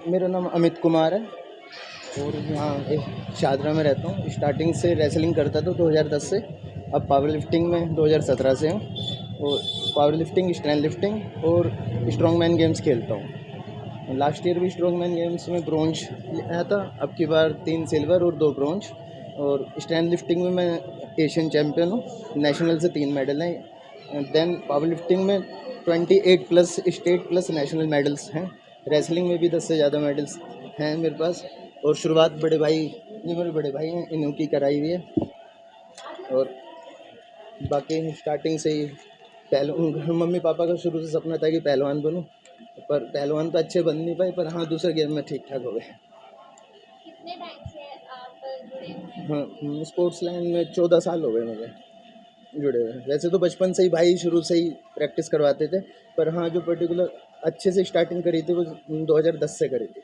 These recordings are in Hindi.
मेरा नाम अमित कुमार है और यहाँ शादरा में रहता हूँ। स्टार्टिंग से रेसलिंग करता था 2010 से। अब पावर लिफ्टिंग में 2017 से हूँ और पावर लिफ्टिंग, स्ट्रेंथ लिफ्टिंग और स्ट्रॉन्ग मैन गेम्स खेलता हूँ। लास्ट ईयर भी स्ट्रॉन्ग मैन गेम्स में ब्रोंज आया था, अब की बार 3 सिल्वर और 2 ब्रोंज। और स्ट्रेंथ लिफ्टिंग में मैं एशियन चैम्पियन हूँ, नेशनल से 3 मेडल हैं। देन पावर लिफ्टिंग में 28 plus state plus national medals हैं। रेसलिंग में भी 10 से ज़्यादा मेडल्स हैं मेरे पास। और शुरुआत बड़े भाई, ये मेरे बड़े भाई हैं, इन्हों की कराई हुई है। और बाकी स्टार्टिंग से ही मम्मी पापा का शुरू से सपना था कि पहलवान बनूं, पर पहलवान तो अच्छे बन नहीं पाए, पर हाँ दूसरे गेम में ठीक ठाक हो गए। कितने टाइम से आप जुड़े हुए हैं? हाँ, स्पोर्ट्स लाइन में 14 साल हो गए मुझे जुड़े हुए। वैसे तो बचपन से ही भाई शुरू से ही प्रैक्टिस करवाते थे, पर हाँ जो पर्टिकुलर अच्छे से स्टार्टिंग करी थी वो 2010 से करी थी।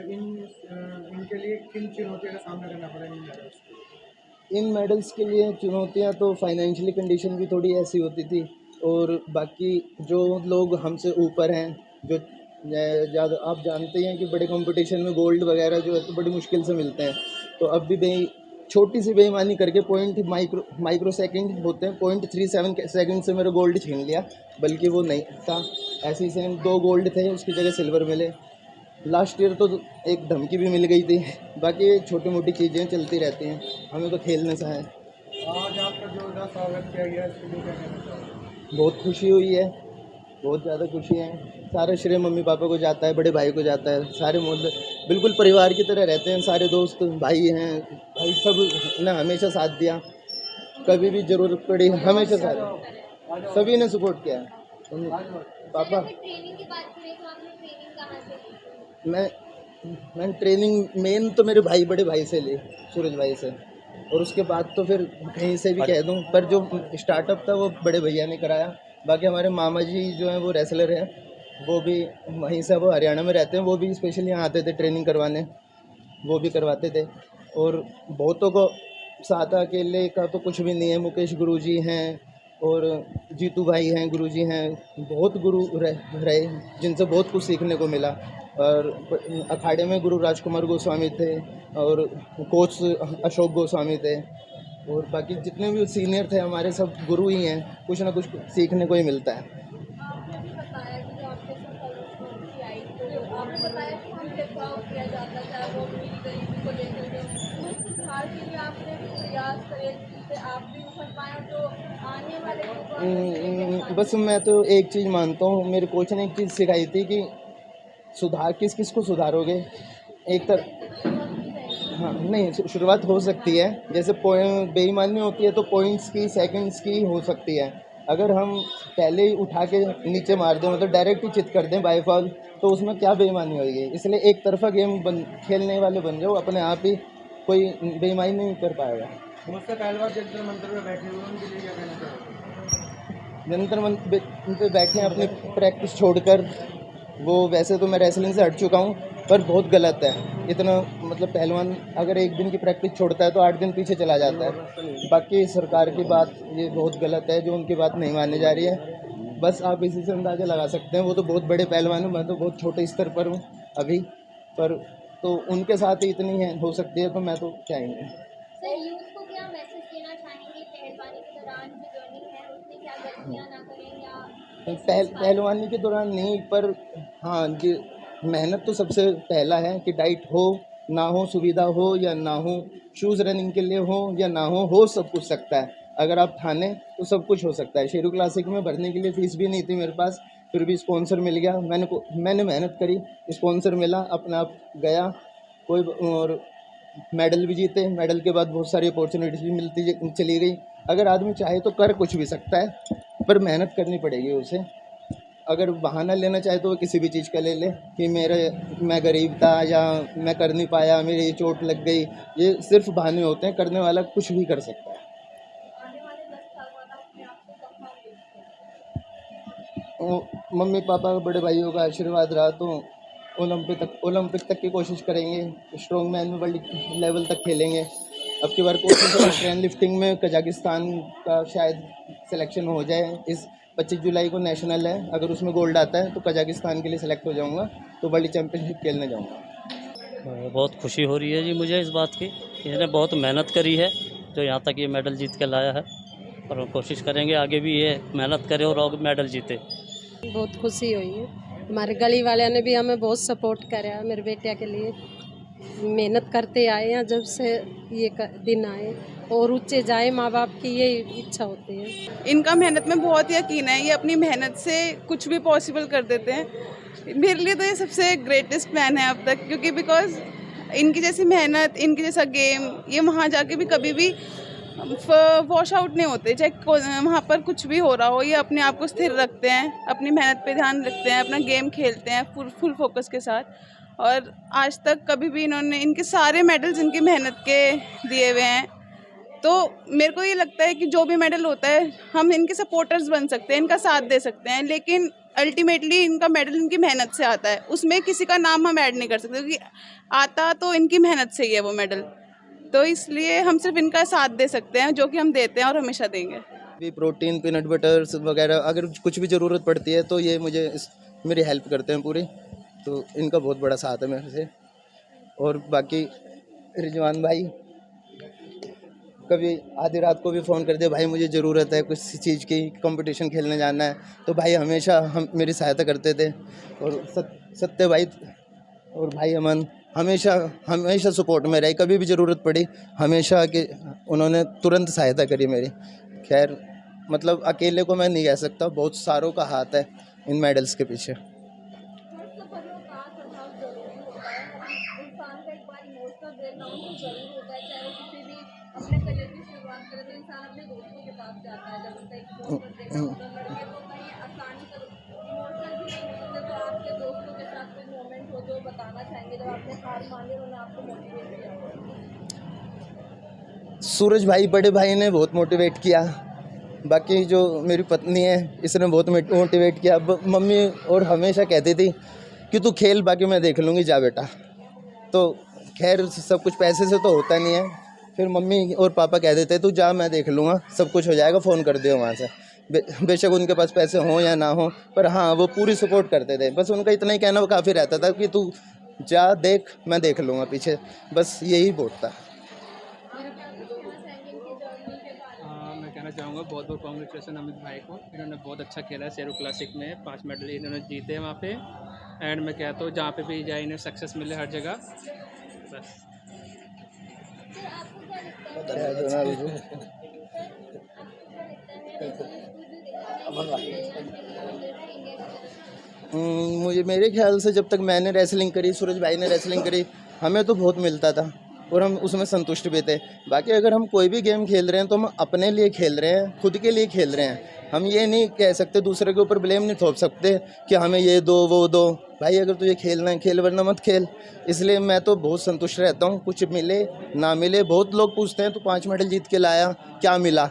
इनके लिए किन चुनौतियों का सामना करना पड़ा इन मेडल्स के लिए? इन मेडल्स के लिए चुनौतियां तो फाइनेंशियली कंडीशन भी थोड़ी ऐसी होती थी, और बाकी जो लोग हमसे ऊपर हैं, जो ज़्यादा आप जानते हैं कि बड़े कंपटीशन में गोल्ड वगैरह जो है तो बड़ी मुश्किल से मिलते हैं। तो अब भी छोटी सी बेईमानी करके माइक्रो सेकंड होते हैं, 0.37 सेकंड से मेरा गोल्ड छीन लिया, बल्कि वो नहीं था। ऐसे ही सेम 2 गोल्ड थे, उसकी जगह सिल्वर मिले। लास्ट ईयर तो एक धमकी भी मिल गई थी। बाकी छोटी मोटी चीज़ें चलती रहती हैं, हमें तो खेलने से है। आज आपका जोरदार स्वागत किया गया, इसके लिए क्या कहना चाहोगे? बहुत खुशी हुई है, बहुत ज़्यादा खुशी है। सारा श्रेय मम्मी पापा को जाता है, बड़े भाई को जाता है। सारे मोहल्ले बिल्कुल परिवार की तरह रहते हैं, सारे दोस्त भाई हैं, भाई सब ने हमेशा साथ दिया, कभी भी ज़रूरत पड़ी हमेशा साथ सभी ने सपोर्ट किया है। पापा अगर ट्रेनिंग की बात करें तो आपने ट्रेनिंग कहाँ से की? मैं ट्रेनिंग मेन तो मेरे भाई, बड़े भाई से ली, सूरज भाई से। और उसके बाद तो फिर कहीं से भी कह दूं, पर जो स्टार्टअप था वो बड़े भैया ने कराया। बाकी हमारे मामा जी जो हैं वो रेसलर हैं, वो भी वहीं से, वो हरियाणा में रहते हैं, वो भी स्पेशली यहाँ आते थे ट्रेनिंग करवाने, वो भी करवाते थे। और बहुतों को साथ अकेले का तो कुछ भी नहीं है। मुकेश गुरुजी हैं और जीतू भाई हैं, गुरुजी हैं, बहुत गुरु रहे जिनसे बहुत कुछ सीखने को मिला। और अखाड़े में गुरु राजकुमार गोस्वामी थे और कोच अशोक गोस्वामी थे, और बाकी जितने भी सीनियर थे हमारे सब गुरु ही हैं। कुछ ना कुछ सीखने को ही मिलता है। आपने भी बताया कि जो आपके साथ आई तो आपने बताया कि हम भेदभाव किया जाता था, वो अमीरी गरीबी को लेकर के उस सुधार के लिए आपने भी प्रयास करे जिससे आप भी उभर पाए, जो आने वाले बस मैं तो एक चीज़ मानता हूँ, मेरे कोच ने एक चीज़ सिखाई थी कि सुधार किस को सुधारोगे। एक हाँ नहीं, शुरुआत हो सकती है, जैसे बेईमानी होती है तो पॉइंट्स की, सेकंड्स की हो सकती है। अगर हम पहले ही उठा के नीचे मार दें, मतलब डायरेक्ट ही चित कर दें बाय फॉल, तो उसमें क्या बेईमानी होगी। इसलिए एक तरफा गेम खेलने वाले बन जाओ, अपने आप ही कोई बेईमानी नहीं कर पाएगा। मुझसे पहलवान जंतर मंतर में बैठे हुए उनके लिए क्या कहना चाहोगे? जंतर मंतर पे बैठे हैं अपनी प्रैक्टिस छोड़कर। वो वैसे तो मैं रेसलिंग से हट चुका हूँ, पर बहुत गलत है इतना, मतलब पहलवान अगर एक दिन की प्रैक्टिस छोड़ता है तो 8 दिन पीछे चला जाता है। बाकी सरकार की बात ये बहुत गलत है, जो उनकी बात नहीं मानी जा रही है। बस आप इसी से अंदाज़ा लगा सकते हैं, वो तो बहुत बड़े पहलवान हैं, मैं तो बहुत छोटे स्तर पर हूँ अभी, पर तो उनके साथ ही इतनी है हो सकती है, तो मैं तो क्या ही है। सर यूथ को क्या मैसेज देना चाहेंगे पहलवानी के दौरान जो जर्नी है उसमें क्या गलतियाँ ना करें या पहलवानी के दौरान नहीं, पर हाँ ये मेहनत तो सबसे पहला है कि डाइट हो ना हो, सुविधा हो या ना हो, शूज़ रनिंग के लिए हो या ना हो सब कुछ सकता है। अगर आप ठाने तो सब कुछ हो सकता है। शेरू क्लासिक में भरने के लिए फ़ीस भी नहीं थी मेरे पास, फिर भी स्पॉन्सर मिल गया। मैंने मेहनत करी, स्पॉन्सर मिला, अपने आप गया कोई, और मेडल भी जीते। मेडल के बाद बहुत सारी अपॉर्चुनिटीज़ भी मिलती चली गई। अगर आदमी चाहे तो कर कुछ भी सकता है, पर मेहनत करनी पड़ेगी उसे। अगर बहाना लेना चाहे तो वो किसी भी चीज़ का ले ले कि मैं गरीब था या मैं कर नहीं पाया, मेरी चोट लग गई, ये सिर्फ बहाने होते हैं। करने वाला कुछ भी कर सकता है। आने वाले 10 साल बाद आप अपने आप को कहाँ देखते हैं? मम्मी पापा बड़े भाइयों का आशीर्वाद रहा तो ओलंपिक तक की कोशिश करेंगे। स्ट्रॉन्ग मैन में वर्ल्ड लेवल तक खेलेंगे। अब की बार कोशिश है स्ट्रेंथ लिफ्टिंग में कजाकिस्तान का शायद सिलेक्शन हो जाए। इस 25 जुलाई को नेशनल है, अगर उसमें गोल्ड आता है तो कजाकिस्तान के लिए सेलेक्ट हो जाऊंगा, तो वर्ल्ड चैम्पियनशिप खेलने जाऊंगा। बहुत खुशी हो रही है जी मुझे इस बात की। इसने बहुत मेहनत करी है जो यहाँ तक ये मेडल जीत के लाया है, और हम कोशिश करेंगे आगे भी ये मेहनत करे और मेडल जीते। बहुत खुशी हुई है, हमारे गली वाले ने भी हमें बहुत सपोर्ट करा मेरे बेटे के लिए। मेहनत करते आए हैं जब से ये दिन आए, और ऊंचे जाए, माँ बाप की ये इच्छा होती है। इनका मेहनत में बहुत यकीन है, ये अपनी मेहनत से कुछ भी पॉसिबल कर देते हैं। मेरे लिए तो ये सबसे ग्रेटेस्ट मैन है अब तक, क्योंकि बिकॉज इनकी जैसी मेहनत, इनकी जैसा गेम, ये वहाँ जाके भी कभी भी वॉश आउट नहीं होते, चाहे वहाँ पर कुछ भी हो रहा हो। ये अपने आप को स्थिर रखते हैं, अपनी मेहनत पे ध्यान रखते हैं, अपना गेम खेलते हैं फुल फोकस के साथ। और आज तक कभी भी इन्होंने, इनके सारे मेडल्स इनकी मेहनत के दिए हुए हैं। तो मेरे को ये लगता है कि जो भी मेडल होता है हम इनके सपोर्टर्स बन सकते हैं, इनका साथ दे सकते हैं, लेकिन अल्टीमेटली इनका मेडल इनकी मेहनत से आता है। उसमें किसी का नाम हम ऐड नहीं कर सकते, क्योंकि आता तो इनकी मेहनत से ही है वो मेडल। तो इसलिए हम सिर्फ इनका साथ दे सकते हैं, जो कि हम देते हैं और हमेशा देंगे। भी प्रोटीन, पीनट बटर्स वगैरह अगर कुछ भी ज़रूरत पड़ती है तो ये मुझे मेरी हेल्प करते हैं पूरी, तो इनका बहुत बड़ा साथ है मेरे से। और बाकी रिजवान भाई कभी आधी रात को भी फ़ोन कर दे, भाई मुझे ज़रूरत है कुछ चीज़ की, कंपटीशन खेलने जाना है, तो भाई हमेशा हम मेरी सहायता करते थे। और सत्य भाई और भाई अमन हमेशा सपोर्ट में रहे, कभी भी ज़रूरत पड़ी हमेशा कि उन्होंने तुरंत सहायता करी मेरी। खैर मतलब अकेले को मैं नहीं कह सकता, बहुत सारों का हाथ है इन मेडल्स के पीछे। इंसान का एक बार इमोशनल ब्रेकडाउन तो जरूर होता है, चाहे वो किसी भी अपने करियर की शुरुआत करे तो इंसान अपने दोस्तों के पास जाता है। जब उसका एक इमोशनल ब्रेकडाउन होता है, लड़के तो कहीं आसानी से इमोशनल भी नहीं हो सकते। तो आपके दोस्तों के साथ कोई मोमेंट हो जो बताना चाहेंगे जब आपने हार मानी और उन्होंने आपको मोटिवेट किया? सूरज भाई बड़े भाई ने बहुत मोटिवेट किया, बाकी जो मेरी पत्नी है इसने बहुत मोटिवेट किया। मम्मी और हमेशा कहती थी कि तू खेल, बाकी मैं देख लूँगी, जा बेटा। तो खैर सब कुछ पैसे से तो होता नहीं है, फिर मम्मी और पापा कह देते तू जा, मैं देख लूँगा, सब कुछ हो जाएगा, फ़ोन कर दियो वहाँ से। बेशक उनके पास पैसे हों या ना हो, पर हाँ वो पूरी सपोर्ट करते थे। बस उनका इतना ही कहना वो काफ़ी रहता था कि तू जा देख, मैं देख लूँगा पीछे, बस यही बहुत था। मैं कहना चाहूँगा बहुत बहुत कॉन्ग्रेचुलेसन अमित भाई को, इन्होंने बहुत अच्छा खेला है। शेरू क्लासिक में 5 मेडल इन्होंने जीते हैं वहाँ पे। एंड मैं कहता हूँ जहाँ पे भी जाए इन्हें सक्सेस मिले हर जगह, बस। मुझे मेरे ख्याल से जब तक मैंने रेसलिंग करी, सूरज भाई ने रेसलिंग करी, हमें तो बहुत मिलता था और हम उसमें संतुष्ट भी थे। बाकी अगर हम कोई भी गेम खेल रहे हैं तो हम अपने लिए खेल रहे हैं, खुद के लिए खेल रहे हैं। हम ये नहीं कह सकते, दूसरे के ऊपर ब्लेम नहीं थोप सकते कि हमें ये दो वो दो। भाई अगर तुझे खेलना है खेल, वरना मत खेल। इसलिए मैं तो बहुत संतुष्ट रहता हूँ, कुछ मिले ना मिले। बहुत लोग पूछते हैं तो 5 मेडल जीत के लाया, क्या मिला?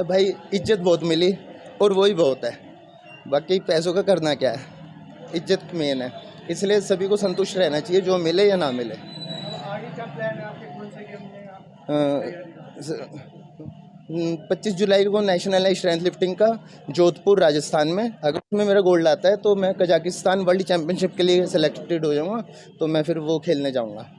भाई इज्जत बहुत मिली और वही बहुत है, बाकी पैसों का करना क्या है, इज्जत मेन है। इसलिए सभी को संतुष्ट रहना चाहिए, जो मिले या ना मिले। आगे क्या प्लान है आपके, कौन से गेम में? 25 जुलाई को नेशनल है स्ट्रेंथ लिफ्टिंग का, जोधपुर राजस्थान में। अगर उसमें मेरा गोल्ड आता है तो मैं कजाकिस्तान वर्ल्ड चैम्पियनशिप के लिए सेलेक्टेड हो जाऊँगा, तो मैं फिर वो खेलने जाऊँगा।